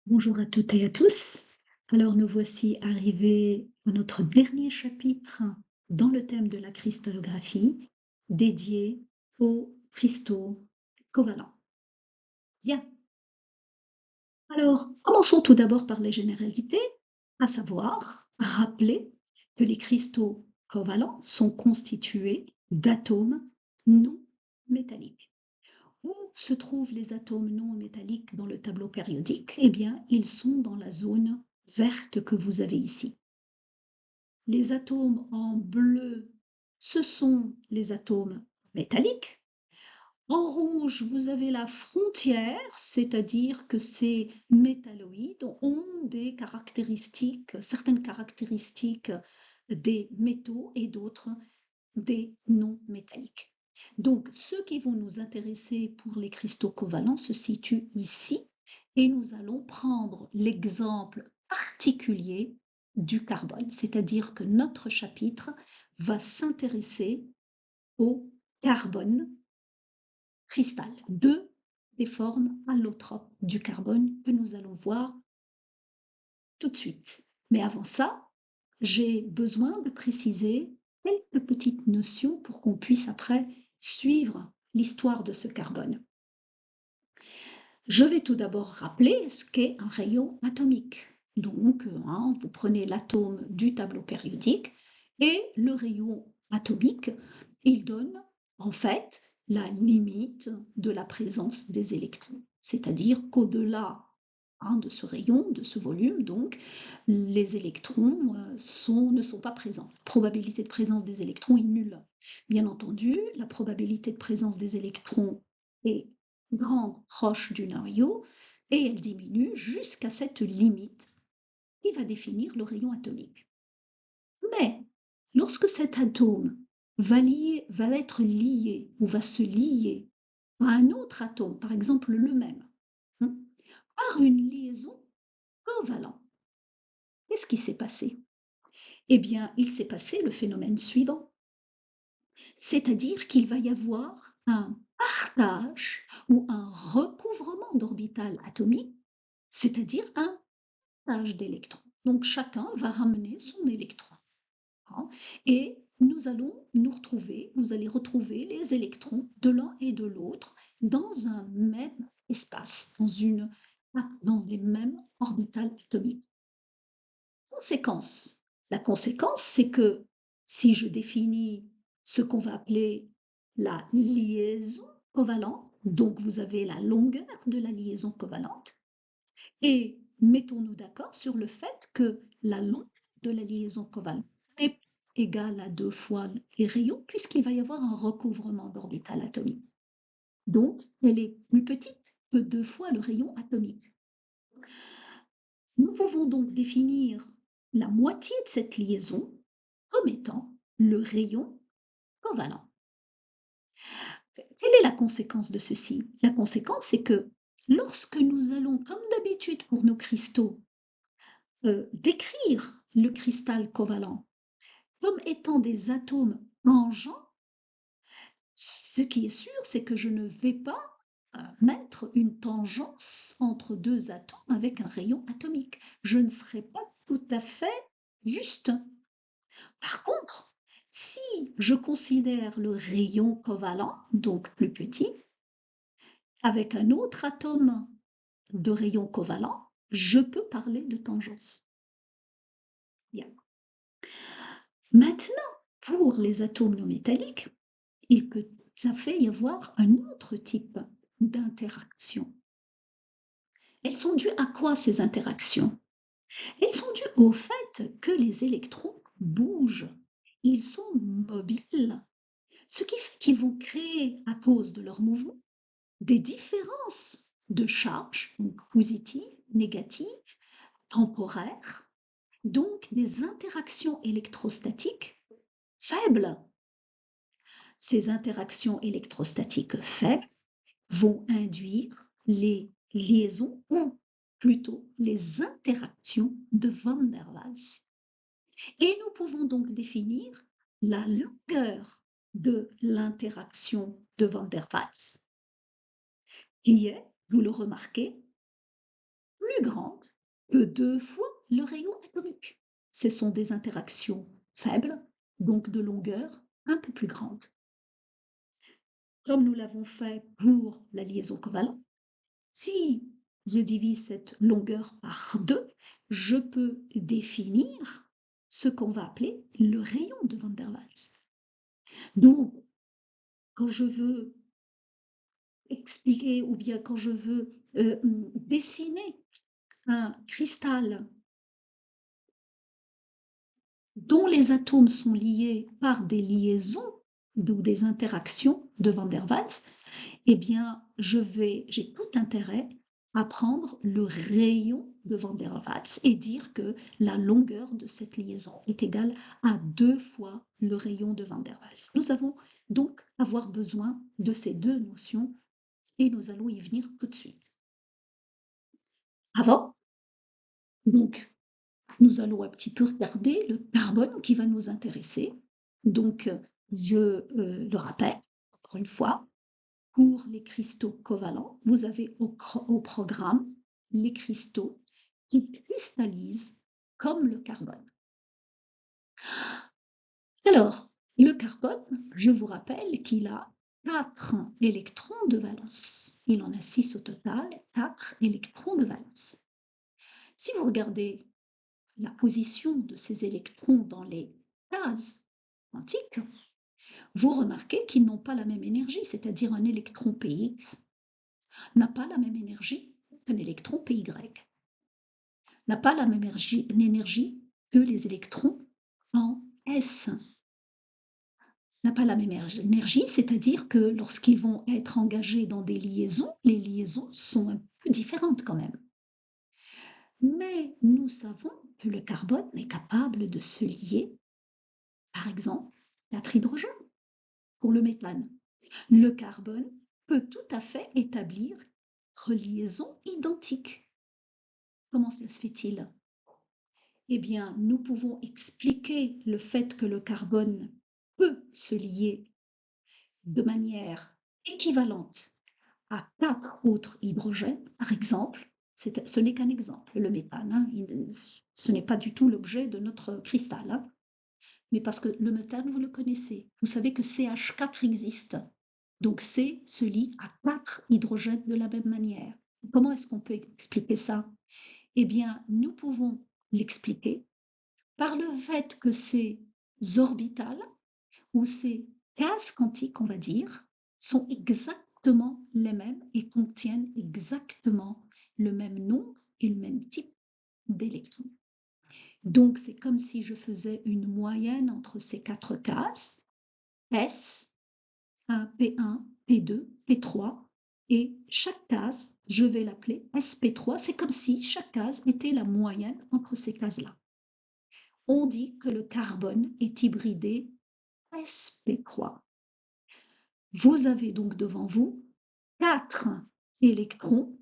Bonjour à toutes et à tous. Alors nous voici arrivés à notre dernier chapitre dans le thème de la cristallographie dédié aux cristaux covalents. Bien. Alors commençons tout d'abord par les généralités, à savoir rappeler que les cristaux covalents sont constitués d'atomes non métalliques. Où se trouvent les atomes non métalliques dans le tableau périodique? Eh bien, ils sont dans la zone verte que vous avez ici. Les atomes en bleu, ce sont les atomes métalliques. En rouge, vous avez la frontière, c'est-à-dire que ces métalloïdes ont des caractéristiques, certaines caractéristiques des métaux et d'autres des non métalliques. Donc, ceux qui vont nous intéresser pour les cristaux covalents se situent ici et nous allons prendre l'exemple particulier du carbone, c'est-à-dire que notre chapitre va s'intéresser au carbone cristal, deux des formes allotropes du carbone que nous allons voir tout de suite. Mais avant ça, j'ai besoin de préciser quelques petites notions pour qu'on puisse après suivre l'histoire de ce carbone. Je vais tout d'abord rappeler ce qu'est un rayon atomique. Donc, vous prenez l'atome du tableau périodique et le rayon atomique, il donne en fait la limite de la présence des électrons. C'est-à-dire qu'au-delà de ce rayon, de ce volume, donc, les électrons ne sont pas présents. La probabilité de présence des électrons est nulle. Bien entendu, la probabilité de présence des électrons est grande, proche du noyau, et elle diminue jusqu'à cette limite qui va définir le rayon atomique. Mais lorsque cet atome va être lié ou va se lier à un autre atome, par exemple le même, par une liaison covalente, qu'est-ce qui s'est passé? Eh bien, il s'est passé le phénomène suivant, c'est-à-dire qu'il va y avoir un partage ou un recouvrement d'orbital atomique, c'est-à-dire un partage d'électrons. Donc chacun va ramener son électron. Et nous allons nous retrouver, vous allez retrouver les électrons de l'un et de l'autre dans un même espace, dans les mêmes orbitales atomiques. Conséquence. La conséquence, c'est que si je définis ce qu'on va appeler la liaison covalente, donc vous avez la longueur de la liaison covalente, et mettons-nous d'accord sur le fait que la longueur de la liaison covalente n'est pas égale à 2 fois les rayons, puisqu'il va y avoir un recouvrement d'orbital atomique. Donc, elle est plus petite que 2 fois le rayon atomique. Nous pouvons donc définir la moitié de cette liaison comme étant le rayon covalent. Quelle est la conséquence de ceci? La conséquence, c'est que lorsque nous allons, comme d'habitude pour nos cristaux, décrire le cristal covalent comme étant des atomes tangents, ce qui est sûr, c'est que je ne vais pas mettre une tangence entre deux atomes avec un rayon atomique. Je ne serai pas tout à fait juste. Par contre, si je considère le rayon covalent, donc plus petit, avec un autre atome de rayon covalent, je peux parler de tangence. Bien. Maintenant, pour les atomes non métalliques, il peut tout à fait y avoir un autre type d'interaction. Elles sont dues à quoi ces interactions? Elles sont dues au fait que les électrons bougent, ils sont mobiles, ce qui fait qu'ils vont créer, à cause de leur mouvement, des différences de charge, donc positives, négatives, temporaires, donc des interactions électrostatiques faibles. Ces interactions électrostatiques faibles vont induire les liaisons ou plutôt les interactions de Van der Waals. Et nous pouvons donc définir la longueur de l'interaction de Van der Waals qui est, vous le remarquez, plus plus grande que 2 fois le rayon atomique. Ce sont des interactions faibles, donc de longueur un peu plus grande. Comme nous l'avons fait pour la liaison covalente, si je divise cette longueur par 2, je peux définir ce qu'on va appeler le rayon de Van der Waals. Donc, quand je veux expliquer ou bien quand je veux dessiner un cristal dont les atomes sont liés par des liaisons ou des interactions de Van der Waals, eh bien, j'ai tout intérêt à prendre le rayon de Van der Waals et dire que la longueur de cette liaison est égale à 2 fois le rayon de Van der Waals. Nous allons donc avoir besoin de ces deux notions et nous allons y venir tout de suite. Avant, donc, nous allons un petit peu regarder le carbone qui va nous intéresser. Donc, je le rappelle, encore une fois, pour les cristaux covalents, vous avez au programme les cristaux qui cristallisent comme le carbone. Alors, le carbone, je vous rappelle qu'il a 4 électrons de valence. Il en a 6 au total, 4 électrons de valence. Si vous regardez la position de ces électrons dans les cases quantiques, vous remarquez qu'ils n'ont pas la même énergie, c'est-à-dire un électron px n'a pas la même énergie qu'un électron py, n'a pas la même énergie que les électrons en s, n'a pas la même énergie, c'est-à-dire que lorsqu'ils vont être engagés dans des liaisons, les liaisons sont un peu différentes quand même. Mais nous savons que le carbone est capable de se lier, par exemple, 4 hydrogènes pour le méthane. Le carbone peut tout à fait établir liaisons identiques. Comment cela se fait-il? Eh bien, nous pouvons expliquer le fait que le carbone peut se lier de manière équivalente à 4 autres hydrogènes, par exemple. Ce n'est qu'un exemple, le méthane. Hein, ce n'est pas du tout l'objet de notre cristal. Hein, mais parce que le méthane, vous le connaissez. Vous savez que CH4 existe. Donc C se lie à 4 hydrogènes de la même manière. Comment est-ce qu'on peut expliquer ça? Eh bien, nous pouvons l'expliquer par le fait que ces orbitales ou ces cases quantiques, on va dire, sont exactement les mêmes et contiennent exactement le même nombre et le même type d'électrons. Donc, c'est comme si je faisais une moyenne entre ces 4 cases, S, P1, P2, P3, et chaque case, je vais l'appeler SP3. C'est comme si chaque case était la moyenne entre ces cases-là. On dit que le carbone est hybridé SP3. Vous avez donc devant vous 4 électrons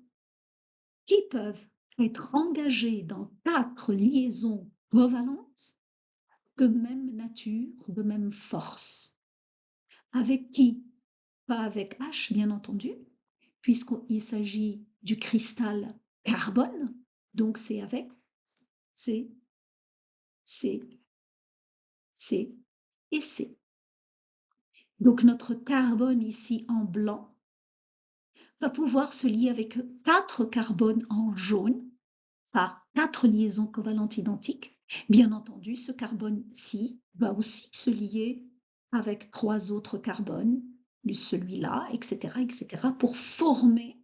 qui peuvent être engagés dans 4 liaisons covalentes de même nature, de même force. Avec qui? Pas avec H, bien entendu, puisqu'il s'agit du cristal carbone, donc c'est avec C, C, C et C. Donc notre carbone ici en blanc va pouvoir se lier avec 4 carbones en jaune par 4 liaisons covalentes identiques. Bien entendu, ce carbone-ci va aussi se lier avec 3 autres carbones, plus celui-là, etc., etc., pour former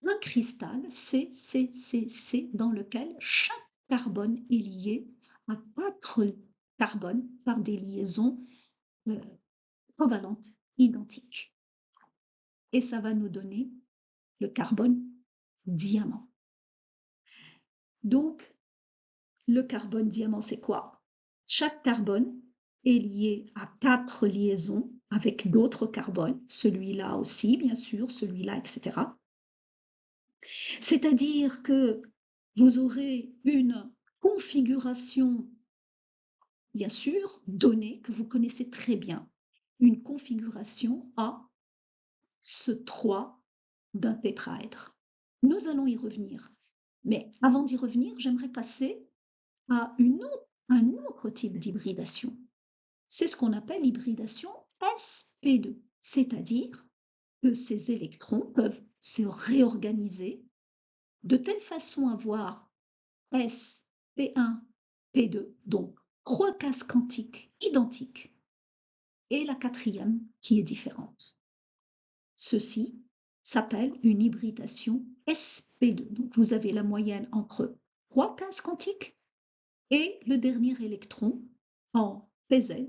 un cristal CCCC dans lequel chaque carbone est lié à 4 carbones par des liaisons covalentes identiques. Et ça va nous donner le carbone diamant. Donc, le carbone diamant, c'est quoi? Chaque carbone est lié à 4 liaisons avec d'autres carbones, celui-là aussi, bien sûr, celui-là, etc. C'est-à-dire que vous aurez une configuration, bien sûr, donnée, que vous connaissez très bien, une configuration à ce 3 d'un tétraèdre. Nous allons y revenir. Mais avant d'y revenir, j'aimerais passer à un autre type d'hybridation. C'est ce qu'on appelle l'hybridation sp2, c'est-à-dire que ces électrons peuvent se réorganiser de telle façon à avoir S, P1, P2, donc 3 cases quantiques identiques, et la quatrième qui est différente. Ceci s'appelle une hybridation sp2. Donc vous avez la moyenne entre 3 cases quantiques et le dernier électron en pz,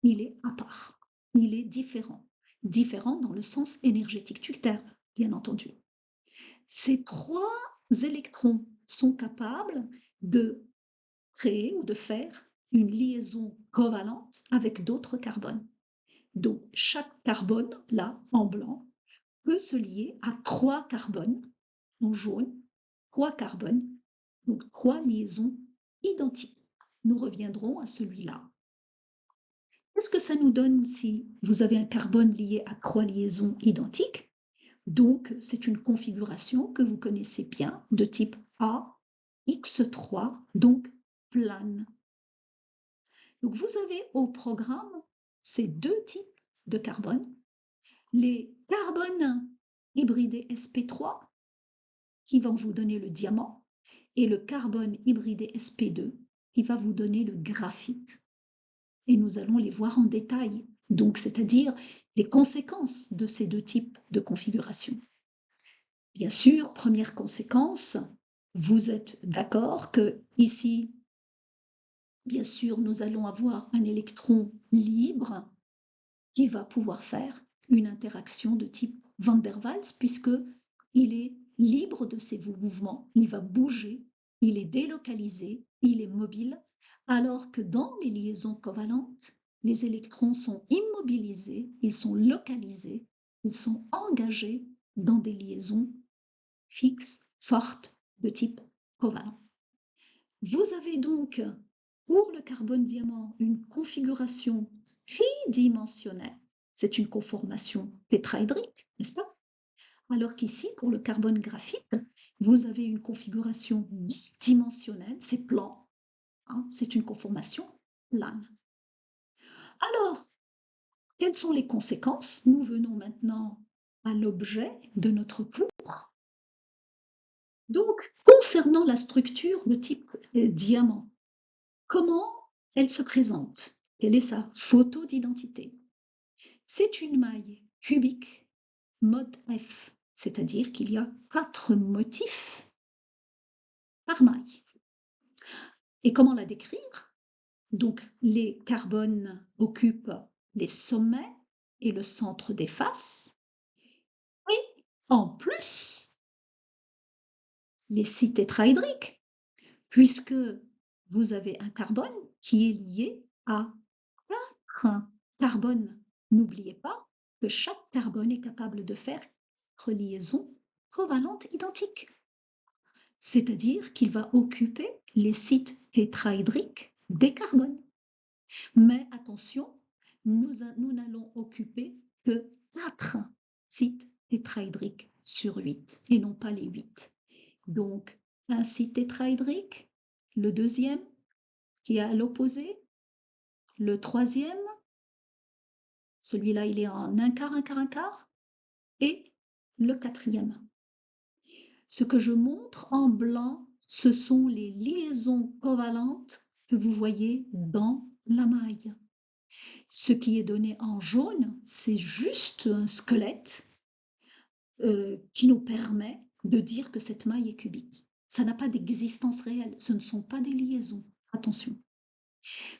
il est à part, il est différent. Différent dans le sens énergétique du terme, bien entendu. Ces 3 électrons sont capables de créer ou de faire une liaison covalente avec d'autres carbones. Donc chaque carbone, là, en blanc, peut se lier à 3 carbones, en jaune, 3 carbones, donc 3 liaisons identiques. Nous reviendrons à celui-là. Qu'est-ce que ça nous donne si vous avez un carbone lié à 3 liaisons identiques? Donc, c'est une configuration que vous connaissez bien de type AX3, donc plane. Donc, vous avez au programme ces deux types de carbone. Les carbones hybridés sp3 qui vont vous donner le diamant et le carbone hybridé sp2 qui va vous donner le graphite. Et nous allons les voir en détail, donc c'est-à-dire les conséquences de ces deux types de configuration. Bien sûr, première conséquence, vous êtes d'accord que ici, bien sûr, nous allons avoir un électron libre qui va pouvoir faire une interaction de type van der Waals puisque il est libre de ses mouvements, il va bouger, il est délocalisé, il est mobile, alors que dans les liaisons covalentes, les électrons sont immobilisés, ils sont localisés, ils sont engagés dans des liaisons fixes, fortes, de type covalent. Vous avez donc, pour le carbone-diamant, une configuration tridimensionnelle. C'est une conformation tétraédrique, n'est-ce pas? Alors qu'ici, pour le carbone graphite, vous avez une configuration bidimensionnelle, c'est plan, hein, c'est une conformation plane. Alors, quelles sont les conséquences? Nous venons maintenant à l'objet de notre cours. Donc, concernant la structure de type diamant, comment elle se présente? Quelle est sa photo d'identité? C'est une maille cubique mode F, c'est-à-dire qu'il y a 4 motifs par maille. Et comment la décrire? Donc, les carbones occupent les sommets et le centre des faces. Et en plus, les sites tétraédriques, puisque vous avez un carbone qui est lié à 4 carbones. N'oubliez pas que chaque carbone est capable de faire 4 liaisons covalentes identiques. C'est-à-dire qu'il va occuper les sites tétraédriques des carbones. Mais attention, nous n'allons occuper que 4 sites tétraédriques sur 8 et non pas les 8. Donc, un site tétraédrique, le deuxième qui est à l'opposé, le troisième, celui-là il est en un quart, et le quatrième. Ce que je montre en blanc, ce sont les liaisons covalentes que vous voyez dans la maille. Ce qui est donné en jaune, c'est juste un squelette qui nous permet de dire que cette maille est cubique. Ça n'a pas d'existence réelle, ce ne sont pas des liaisons. Attention.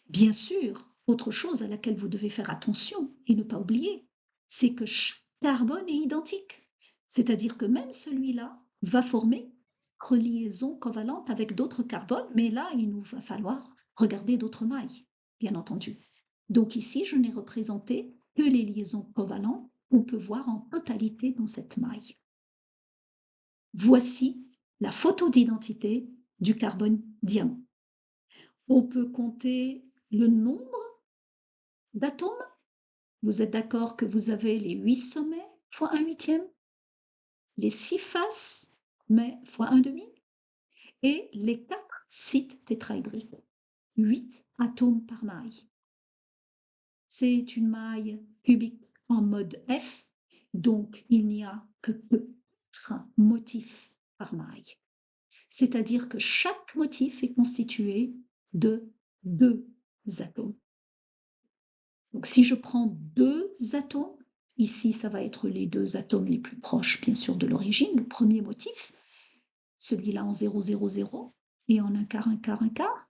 Bien sûr, autre chose à laquelle vous devez faire attention et ne pas oublier, c'est que chaque carbone est identique. C'est-à-dire que même celui-là va former une liaison covalente avec d'autres carbones, mais là, il nous va falloir regarder d'autres mailles, bien entendu. Donc ici, je n'ai représenté que les liaisons covalentes qu'on peut voir en totalité dans cette maille. Voici la photo d'identité du carbone diamant. On peut compter le nombre d'atomes. Vous êtes d'accord que vous avez les 8 sommets fois 1/8, les 6 faces, mais fois 1/2, et les 4 sites tétraédriques. 8 atomes par maille. C'est une maille cubique en mode F, donc il n'y a que 4 motifs par maille. C'est-à-dire que chaque motif est constitué de 2 atomes. Donc si je prends 2 atomes, ici ça va être les 2 atomes les plus proches bien sûr de l'origine, le premier motif, celui-là en 0, 0, 0, et en un quart, un quart, un quart.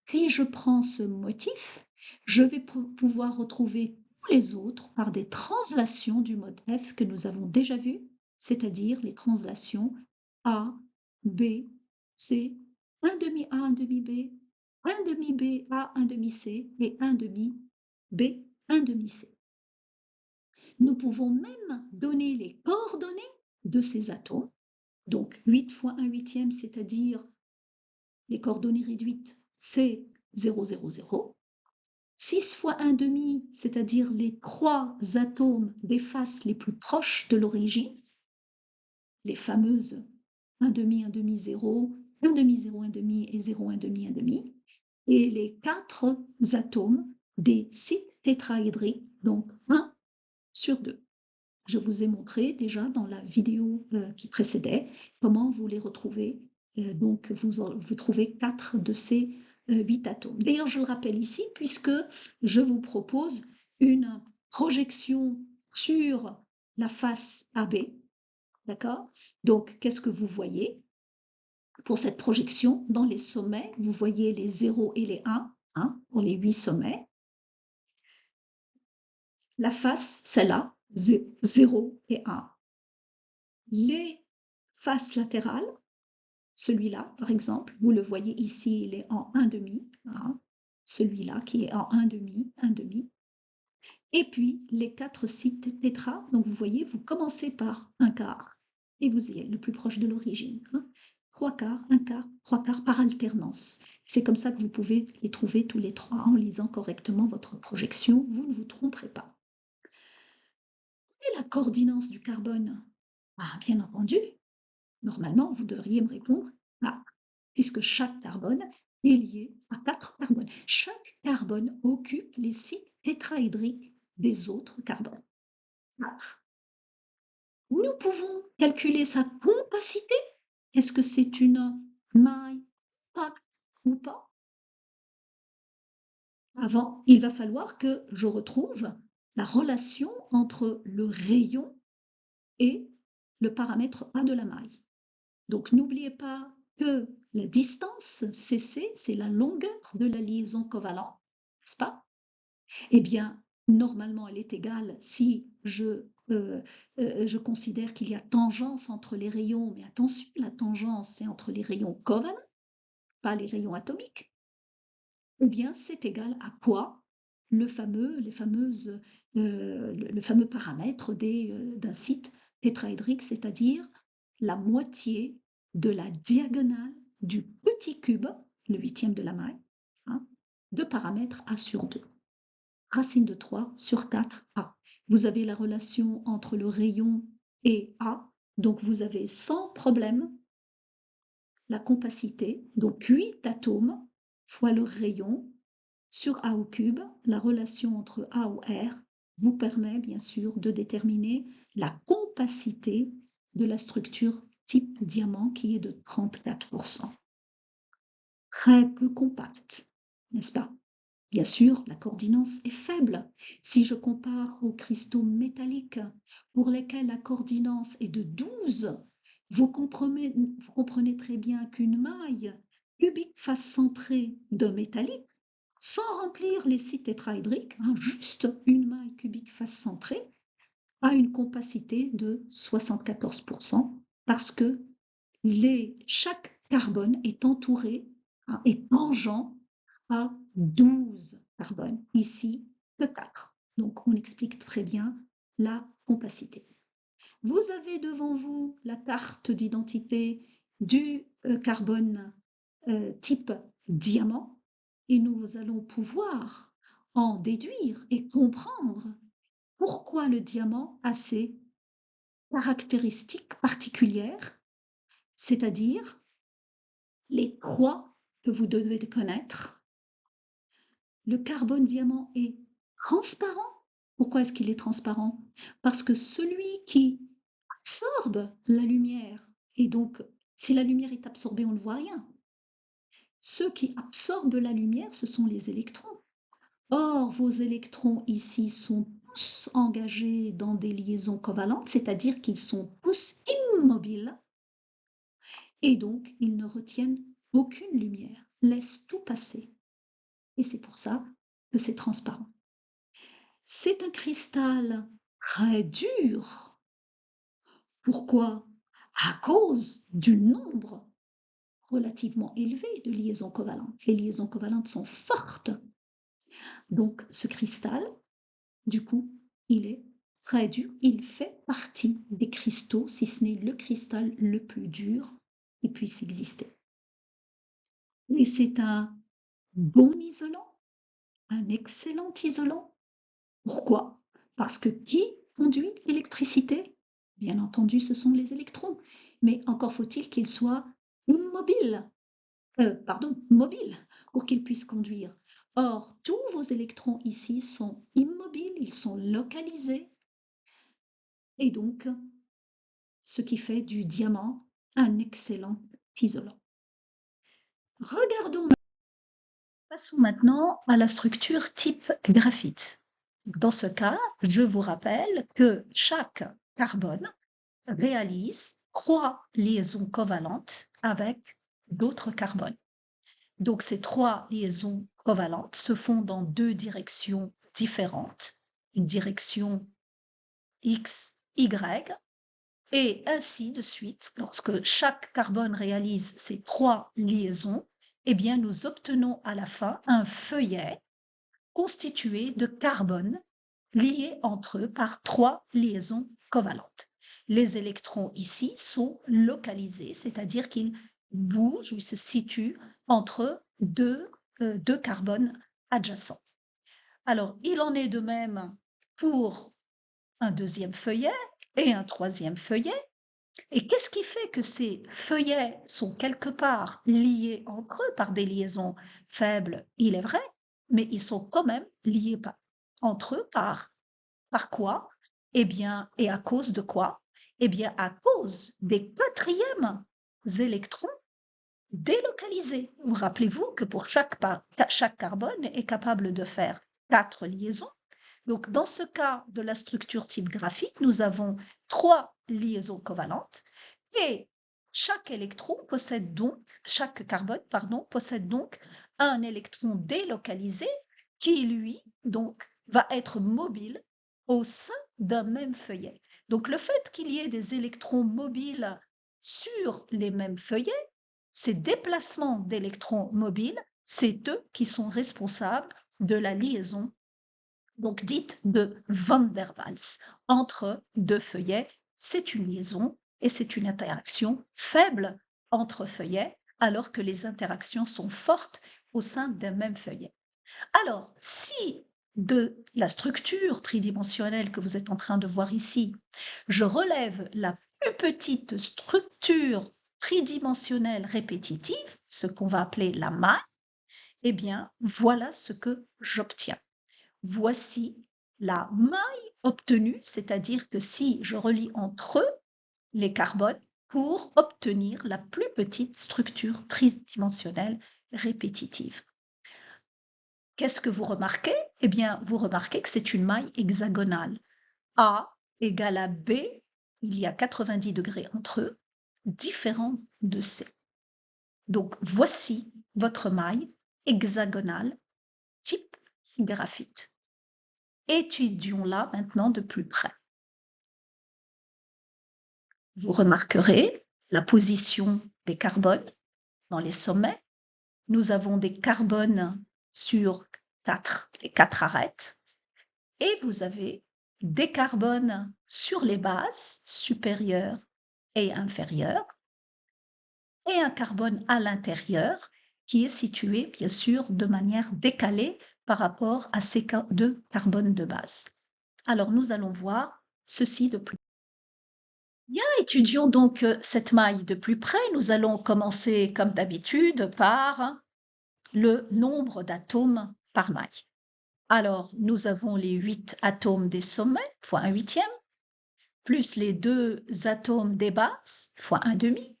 Si je prends ce motif, je vais pouvoir retrouver tous les autres par des translations du mode F que nous avons déjà vues, c'est-à-dire les translations A, B, C, 1 demi A, 1 demi B, 1 demi B, A, 1 demi C et 1 demi B, 1 demi C. Nous pouvons même donner les coordonnées de ces atomes, donc 8 fois 1 huitième, c'est-à-dire les coordonnées réduites, c'est 0, 0, 0. 6 fois 1 demi, c'est-à-dire les 3 atomes des faces les plus proches de l'origine, les fameuses 1 demi, 1 demi, 0, 1 demi, 0, 1 demi et 0, 1 demi, 1 demi, et les 4 atomes des sites tétraédriques, donc 1 sur 2. Je vous ai montré déjà dans la vidéo qui précédait comment vous les retrouvez. Donc vous trouvez 4 de ces 8 atomes. D'ailleurs, je le rappelle ici puisque je vous propose une projection sur la face AB. D'accord? Donc, qu'est-ce que vous voyez? Pour cette projection, dans les sommets, vous voyez les 0 et les 1, hein, pour les 8 sommets. La face, celle-là, 0 et 1. Les faces latérales, celui-là par exemple, vous le voyez ici, il est en 1 demi, hein, celui-là qui est en 1 demi, 1 demi. Et puis les 4 sites tétra, donc vous voyez, vous commencez par un quart et vous y êtes le plus proche de l'origine. Hein. 3 quarts, 1 quart, 3 quarts par alternance. C'est comme ça que vous pouvez les trouver tous les 3 en lisant correctement votre projection, vous ne vous tromperez pas. Et la coordination du carbone? Ah, bien entendu, normalement, vous devriez me répondre ah, puisque chaque carbone est lié à 4 carbones. Chaque carbone occupe les sites tétraédriques des autres carbones. 4. Nous pouvons calculer sa compacité. Est-ce que c'est une maille compacte ou pas? Avant, il va falloir que je retrouve la relation entre le rayon et le paramètre A de la maille. Donc n'oubliez pas que la distance CC, c'est la longueur de la liaison covalente, n'est-ce pas? Eh bien, normalement, elle est égale si je considère qu'il y a tangence entre les rayons, mais attention, la tangence, c'est entre les rayons covalents, pas les rayons atomiques. Eh bien, c'est égal à quoi? Le fameux paramètre d'un site tétraédrique, c'est-à-dire la moitié de la diagonale du petit cube, le huitième de la maille, hein, de paramètre A sur 2. Racine de 3 sur 4A. Vous avez la relation entre le rayon et A, donc vous avez sans problème la compacité, donc 8 atomes fois le rayon sur A au cube, la relation entre A ou R vous permet bien sûr de déterminer la compacité de la structure type diamant qui est de 34%. Très peu compacte, n'est-ce pas? Bien sûr, la coordinance est faible. Si je compare aux cristaux métalliques pour lesquels la coordinance est de 12, vous comprenez très bien qu'une maille cubique face centrée d'un métallique, sans remplir les sites tétraédriques, hein, juste une maille cubique face centrée, a une compacité de 74% parce que chaque carbone est entouré, hein, est tangent à 12 carbones, ici que 4. Donc on explique très bien la compacité. Vous avez devant vous la carte d'identité du carbone type diamant et nous allons pouvoir en déduire et comprendre pourquoi le diamant a ces caractéristiques particulières, c'est-à-dire les trois que vous devez connaître. Le carbone diamant est transparent. Pourquoi est-ce qu'il est transparent? Parce que celui qui absorbe la lumière, et donc si la lumière est absorbée, on ne voit rien. Ceux qui absorbent la lumière, ce sont les électrons. Or, vos électrons ici sont tous engagés dans des liaisons covalentes, c'est-à-dire qu'ils sont tous immobiles, et donc ils ne retiennent aucune lumière, laissent tout passer. Et c'est pour ça que c'est transparent. C'est un cristal très dur. Pourquoi? À cause du nombre relativement élevé de liaisons covalentes. Les liaisons covalentes sont fortes. Donc ce cristal, du coup, il est très dur. Il fait partie des cristaux, si ce n'est le cristal le plus dur qui puisse exister. Et c'est un bon isolant, un excellent isolant. Pourquoi? Parce que qui conduit l'électricité? Bien entendu, ce sont les électrons. Mais encore faut-il qu'ils soient immobiles, mobiles, pour qu'ils puissent conduire. Or, tous vos électrons ici sont immobiles, ils sont localisés. Et donc, ce qui fait du diamant un excellent isolant. Passons maintenant à la structure type graphite. Dans ce cas, je vous rappelle que chaque carbone réalise 3 liaisons covalentes avec d'autres carbones. Donc ces 3 liaisons covalentes se font dans 2 directions différentes, une direction X, Y, et ainsi de suite. Lorsque chaque carbone réalise ces 3 liaisons, eh bien nous obtenons à la fin un feuillet constitué de carbones liés entre eux par 3 liaisons covalentes. Les électrons ici sont localisés, c'est-à-dire qu'ils bougent ou ils se situent entre deux carbones adjacents. Alors, il en est de même pour un deuxième feuillet et un troisième feuillet. Et qu'est-ce qui fait que ces feuillets sont quelque part liés entre eux par des liaisons faibles? Il est vrai, mais ils sont quand même liés entre eux par quoi? Eh bien, et à cause de quoi? Eh bien, à cause des quatrièmes électrons délocalisés. Vous rappelez-vous que pour chaque carbone est capable de faire 4 liaisons. Donc, dans ce cas de la structure type graphique, nous avons 3 liaisons covalentes et chaque carbone, possède donc un électron délocalisé qui, lui, donc, va être mobile au sein d'un même feuillet. Donc, le fait qu'il y ait des électrons mobiles sur les mêmes feuillets, ces déplacements d'électrons mobiles, c'est eux qui sont responsables de la liaison donc dite de Van der Waals entre 2 feuillets. C'est une liaison et c'est une interaction faible entre feuillets, alors que les interactions sont fortes au sein d'un même feuillet. Alors, si de la structure tridimensionnelle que vous êtes en train de voir ici, je relève la plus petite structure tridimensionnelle répétitive, ce qu'on va appeler la maille, eh bien, voilà ce que j'obtiens. Voici la maille obtenue, c'est-à-dire que si je relie entre eux les carbones pour obtenir la plus petite structure tridimensionnelle répétitive. Qu'est-ce que vous remarquez? Eh bien, vous remarquez que c'est une maille hexagonale. A égale à B, il y a 90 degrés entre eux, différent de C. Donc, voici votre maille hexagonale type graphite. Étudions-la maintenant de plus près. Vous remarquerez la position des carbones dans les sommets. Nous avons des carbones sur les 4 arêtes et vous avez des carbones sur les bases supérieures et inférieures et un carbone à l'intérieur qui est situé bien sûr de manière décalée par rapport à ces 2 carbones de base. Alors nous allons voir ceci de plus Bien, étudions donc cette maille de plus près. Nous allons commencer comme d'habitude par le nombre d'atomes par maille. Alors, nous avons les 8 atomes des sommets, fois 1/8, plus les 2 atomes des bases, fois 1/2,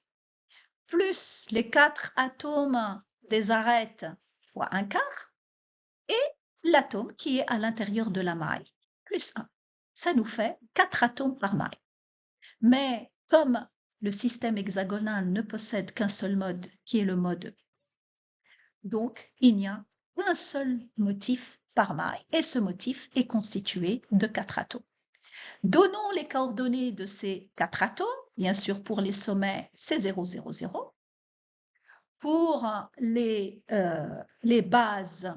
plus les 4 atomes des arêtes, fois 1/4, et l'atome qui est à l'intérieur de la maille, plus 1. Ça nous fait 4 atomes par maille. Mais comme le système hexagonal ne possède qu'un seul mode, qui est le mode, donc il n'y a qu'un seul motif par maille, et ce motif est constitué de 4 atomes. Donnons les coordonnées de ces 4 atomes. Bien sûr, pour les sommets, c'est 0, 0, 0. Pour les bases,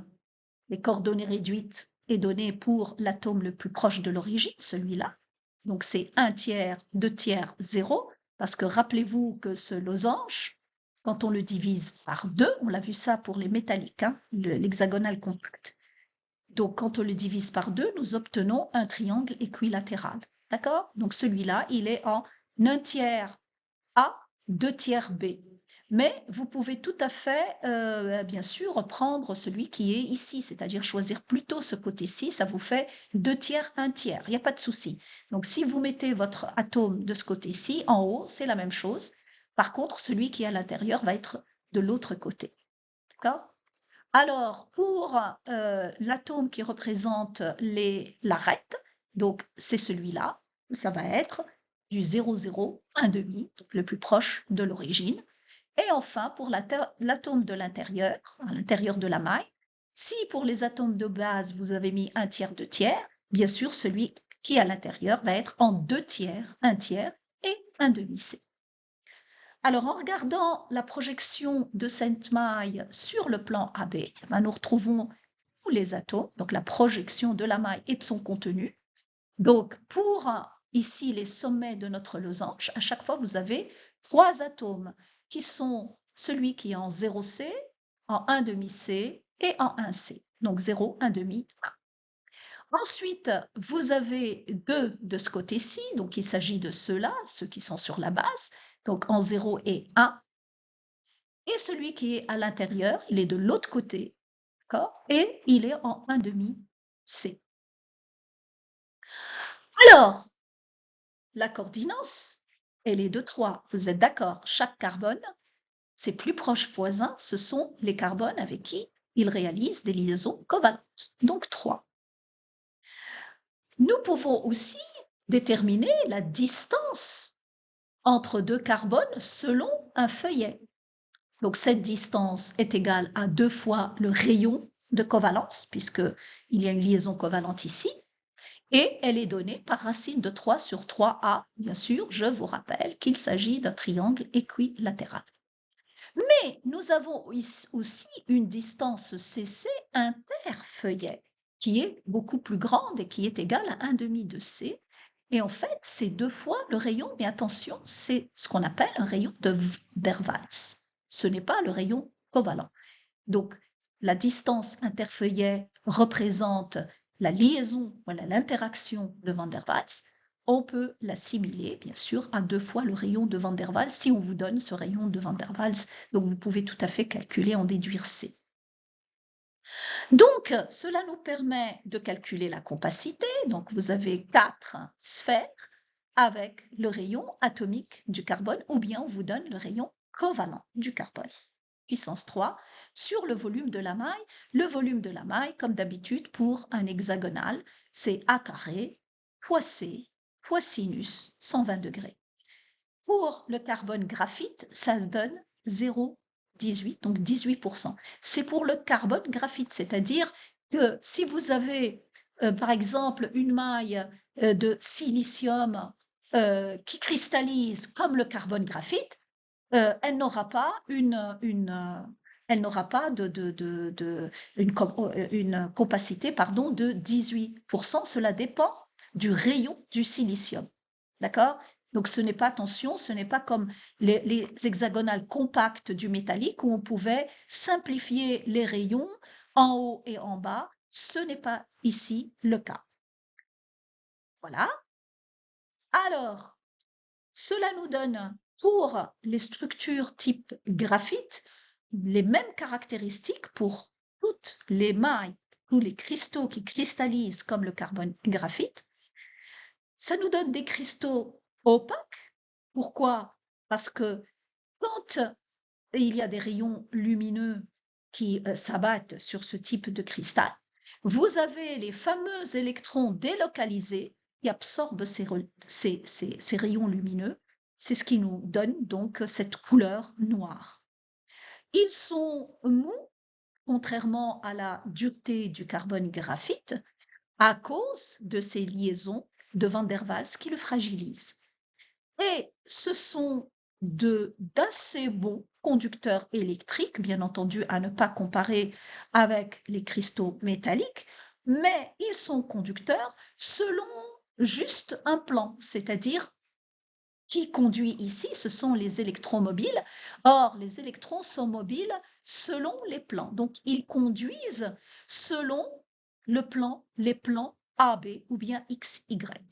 les coordonnées réduites est donné pour l'atome le plus proche de l'origine, celui-là. Donc c'est 1/3, 2/3, 0, parce que rappelez-vous que ce losange, quand on le divise par 2, on l'a vu ça pour les métalliques, hein, l'hexagonal compact. Donc quand on le divise par 2, nous obtenons un triangle équilatéral. D'accord? Donc celui-là, il est en 1/3 A, 2/3 B. Mais vous pouvez tout à fait, bien sûr, prendre celui qui est ici, c'est-à-dire choisir plutôt ce côté-ci, ça vous fait 2/3, 1/3, il n'y a pas de souci. Donc si vous mettez votre atome de ce côté-ci, en haut, c'est la même chose. Par contre, celui qui est à l'intérieur va être de l'autre côté. D'accord? Alors, pour l'atome qui représente l'arête, donc c'est celui-là, ça va être du 0, 0, 1/2, donc le plus proche de l'origine. Et enfin, pour l'atome de l'intérieur, à l'intérieur de la maille, si pour les atomes de base, vous avez mis 1/3, 2/3, bien sûr, celui qui est à l'intérieur va être en 2/3, 1/3 et 1/2C. Alors, en regardant la projection de cette maille sur le plan AB, nous retrouvons tous les atomes, donc la projection de la maille et de son contenu. Donc, pour ici les sommets de notre losange, à chaque fois, vous avez 3 atomes qui sont celui qui est en 0C, en 1/2C et en 1C. Donc 0, 1/2, 1. Ensuite, vous avez 2 de ce côté-ci, donc il s'agit de ceux-là, ceux qui sont sur la base, donc en 0 et 1. Et celui qui est à l'intérieur, il est de l'autre côté, d'accord? Et il est en 1/2C. Alors, la coordinance, elle est de 3. Vous êtes d'accord? Chaque carbone, ses plus proches voisins, ce sont les carbones avec qui il réalise des liaisons covalentes, donc 3. Nous pouvons aussi déterminer la distance entre 2 carbones selon un feuillet. Donc cette distance est égale à 2 fois le rayon de covalence, puisqu'il y a une liaison covalente ici, et elle est donnée par racine de 3 sur 3a. Bien sûr, je vous rappelle qu'il s'agit d'un triangle équilatéral. Mais nous avons aussi une distance CC interfeuillet, qui est beaucoup plus grande et qui est égale à 1/2 de C. Et en fait, c'est 2 fois le rayon, mais attention, c'est ce qu'on appelle un rayon de Van der Waals. Ce n'est pas le rayon covalent. Donc, la distance interfeuillet représente la liaison, voilà, l'interaction de Van der Waals. On peut l'assimiler, bien sûr, à 2 fois le rayon de Van der Waals si on vous donne ce rayon de Van der Waals. Donc, vous pouvez tout à fait calculer, en déduire C. Donc, cela nous permet de calculer la compacité. Donc, vous avez 4 sphères avec le rayon atomique du carbone, ou bien on vous donne le rayon covalent du carbone. Puissance 3 sur le volume de la maille. Le volume de la maille, comme d'habitude pour un hexagonal, c'est A carré fois C fois sinus 120 degrés. Pour le carbone graphite, ça donne 0,18, donc 18%. C'est pour le carbone graphite, c'est-à-dire que si vous avez, par exemple, une maille de silicium qui cristallise comme le carbone graphite, elle n'aura pas elle n'aura pas une compacité pardon, de 18%. Cela dépend du rayon du silicium. D'accord? Donc ce n'est pas, attention, ce n'est pas comme les hexagonales compactes du métallique où on pouvait simplifier les rayons en haut et en bas. Ce n'est pas ici le cas. Voilà. Alors, Cela nous donne, pour les structures type graphite, les mêmes caractéristiques pour toutes les mailles, tous les cristaux qui cristallisent comme le carbone graphite. Ça nous donne des cristaux opaques. Pourquoi? Parce que quand il y a des rayons lumineux qui s'abattent sur ce type de cristal, vous avez les fameux électrons délocalisés qui absorbent ces rayons lumineux. C'est ce qui nous donne donc cette couleur noire. Ils sont mous, contrairement à la dureté du carbone graphite, à cause de ces liaisons de Van der Waals qui le fragilisent. Et ce sont d'assez bons conducteurs électriques, bien entendu à ne pas comparer avec les cristaux métalliques, mais ils sont conducteurs selon juste un plan, c'est-à-dire qui conduit ici, ce sont les électrons mobiles. Or, les électrons sont mobiles selon les plans. Donc, ils conduisent selon les plans A, B ou bien X, Y.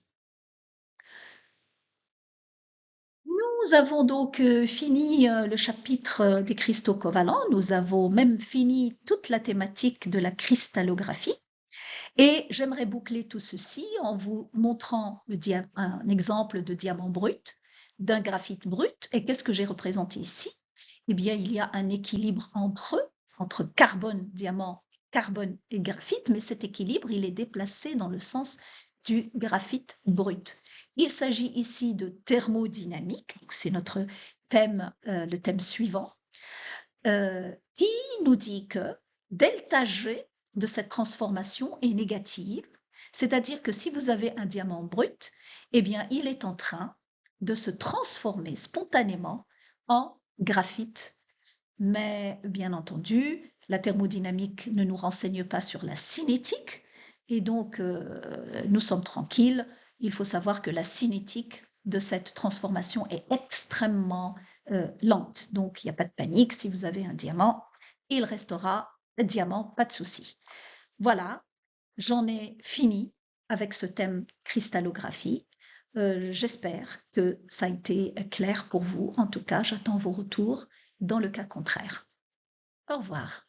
Nous avons donc fini le chapitre des cristaux covalents. Nous avons même fini toute la thématique de la cristallographie. Et j'aimerais boucler tout ceci en vous montrant un exemple de diamant brut, d'un graphite brut. Et qu'est-ce que j'ai représenté ici? Eh bien, il y a un équilibre entre eux, entre carbone, diamant, carbone et graphite, mais cet équilibre, il est déplacé dans le sens du graphite brut. Il s'agit ici de thermodynamique, c'est notre thème, le thème suivant, qui nous dit que delta G de cette transformation est négative, c'est-à-dire que si vous avez un diamant brut, eh bien, il est en train de se transformer spontanément en graphite. Mais bien entendu, la thermodynamique ne nous renseigne pas sur la cinétique, et donc nous sommes tranquilles. Il faut savoir que la cinétique de cette transformation est extrêmement lente. Donc, il n'y a pas de panique. Si vous avez un diamant, il restera diamant, pas de souci. Voilà, j'en ai fini avec ce thème cristallographie. J'espère que ça a été clair pour vous. En tout cas, j'attends vos retours dans le cas contraire. Au revoir.